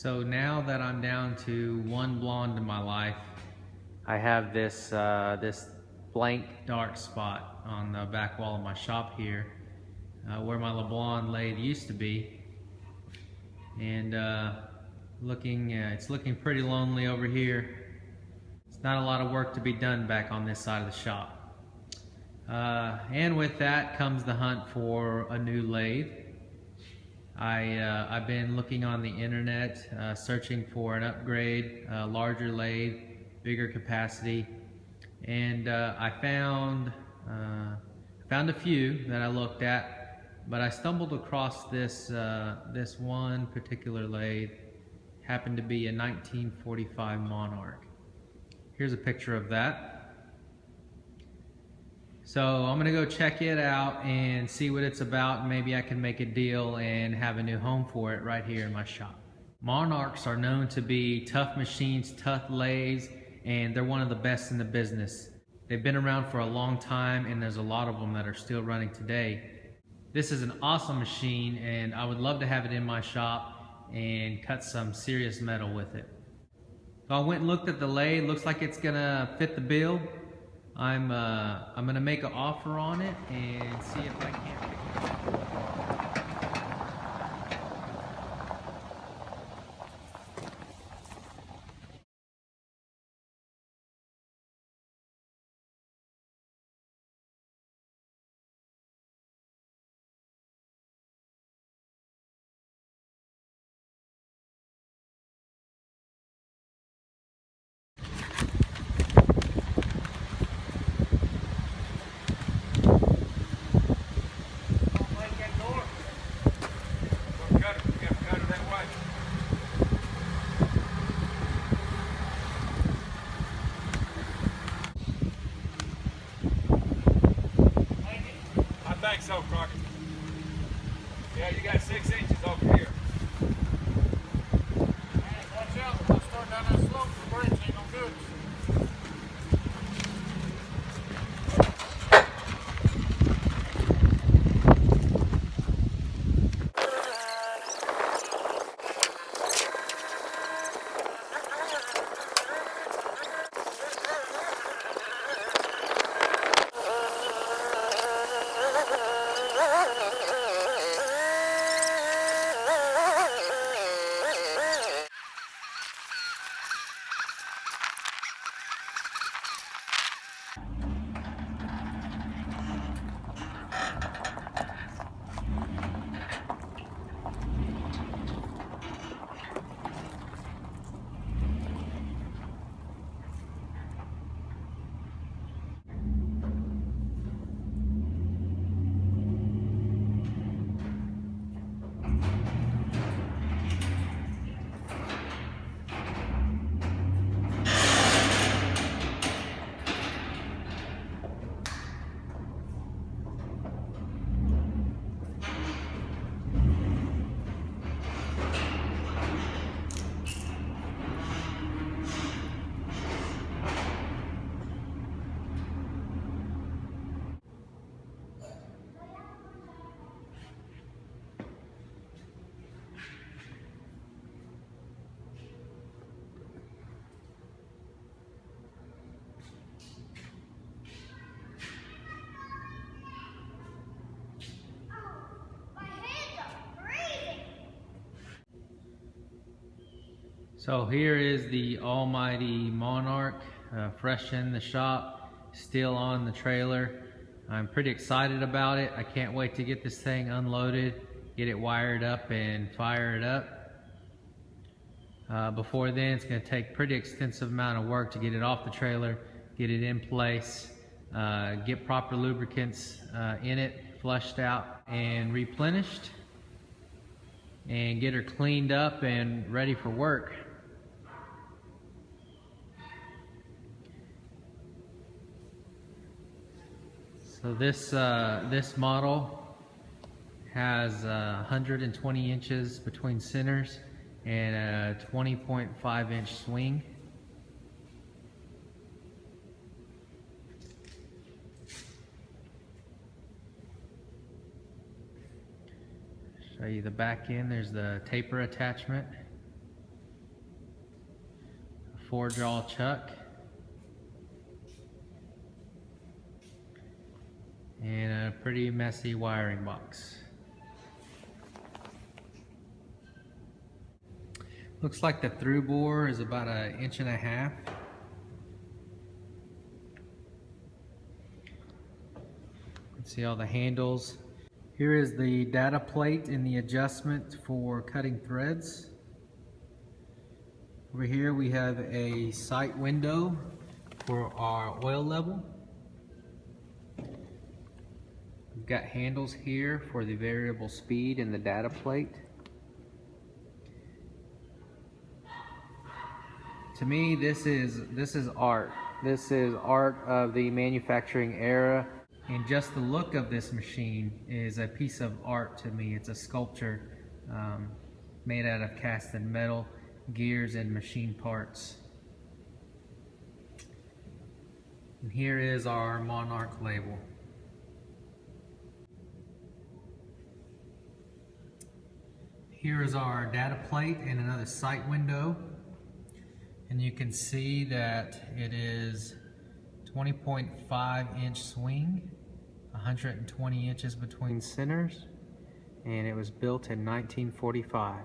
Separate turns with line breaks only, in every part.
So now that I'm down to one blonde in my life, I have this blank dark spot on the back wall of my shop here, where my LeBlond lathe used to be, and it's looking pretty lonely over here. It's not a lot of work to be done back on this side of the shop, and with that comes the hunt for a new lathe. I've been looking on the internet, searching for an upgrade, larger lathe, bigger capacity, and I found a few that I looked at, but I stumbled across this one particular lathe. Happened to be a 1945 Monarch. Here's a picture of that. So I'm gonna go check it out and see what it's about. Maybe I can make a deal and have a new home for it right here in my shop. Monarchs are known to be tough machines, tough lathes, and they're one of the best in the business. They've been around for a long time, and there's a lot of them that are still running today. This is an awesome machine, and I would love to have it in my shop and cut some serious metal with it. So I went and looked at the lathe. Looks like it's gonna fit the bill. I'm gonna make an offer on it and see if I can't pick it up.
I think so, Crockett. Yeah, you got 6 inches over here.
Hey, watch out, we're going to start down that slope. The brakes ain't no good.
So here is the almighty Monarch, fresh in the shop, still on the trailer. I'm pretty excited about it. I can't wait to get this thing unloaded, get it wired up and fire it up. Before then, it's going to take pretty extensive amount of work to get it off the trailer, get it in place, get proper lubricants in it, flushed out and replenished, and get her cleaned up and ready for work. So this model has 120 inches between centers and a 20.5 inch swing. Show you the back end. There's the taper attachment. 4-jaw chuck. And a pretty messy wiring box. Looks like the through bore is about 1.5 inches. See all the handles. Here is the data plate and the adjustment for cutting threads. Over here we have a sight window for our oil level. We've got handles here for the variable speed and the data plate. To me, this is art. This is art of the manufacturing era, and just the look of this machine is a piece of art to me. It's a sculpture made out of cast and metal, gears, and machine parts. And here is our Monarch label. Here is our data plate and another sight window. And you can see that it is 20.5 inch swing, 120 inches between centers, and it was built in 1945.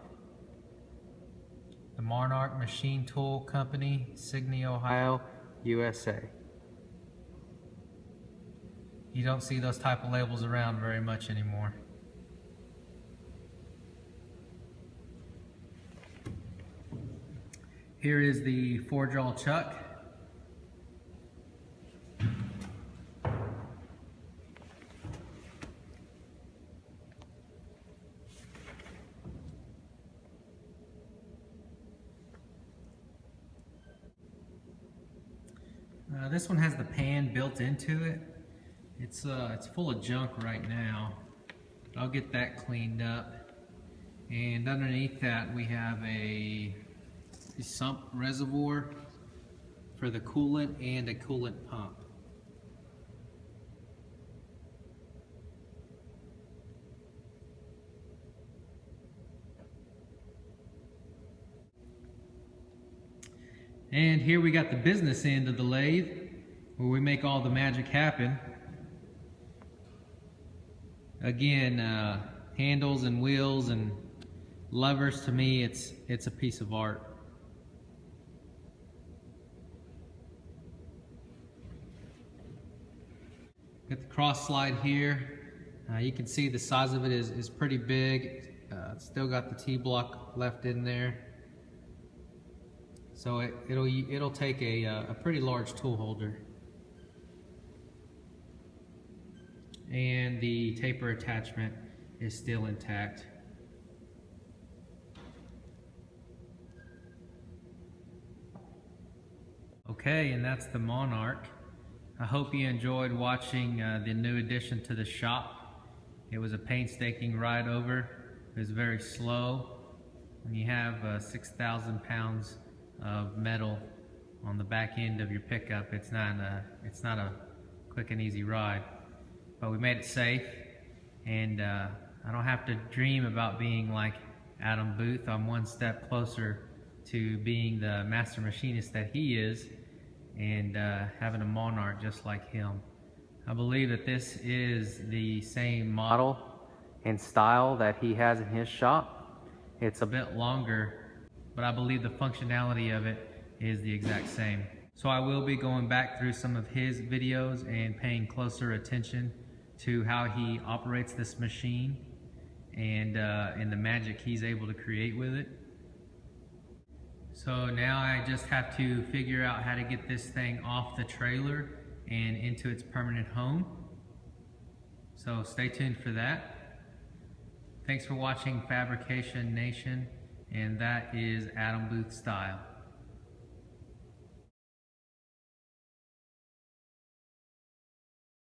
The Monarch Machine Tool Company, Signey, Ohio, USA. You don't see those type of labels around very much anymore. Here is the 4-jaw chuck. This one has the pan built into it. It's full of junk right now. I'll get that cleaned up. And underneath that we have a sump reservoir for the coolant and a coolant pump. And here we got the business end of the lathe where we make all the magic happen. Again, handles and wheels and levers, to me it's a piece of art. Got the cross slide here. You can see the size of it is pretty big. It's still got the T-block left in there. So it'll take a pretty large tool holder. And the taper attachment is still intact. Okay, and that's the Monarch. I hope you enjoyed watching the new addition to the shop. It was a painstaking ride over. It was very slow. When you have 6,000 pounds of metal on the back end of your pickup, it's not a quick and easy ride. But we made it safe, and I don't have to dream about being like Adam Booth. I'm one step closer to being the master machinist that he is, and having a Monarch just like him. I believe that this is the same model and style that he has in his shop. It's a bit longer, but I believe the functionality of it is the exact same. So I will be going back through some of his videos and paying closer attention to how he operates this machine and the magic he's able to create with it. So now I just have to figure out how to get this thing off the trailer and into its permanent home. So stay tuned for that. Thanks for watching Fabrication Nation, and that is Adam Booth Style.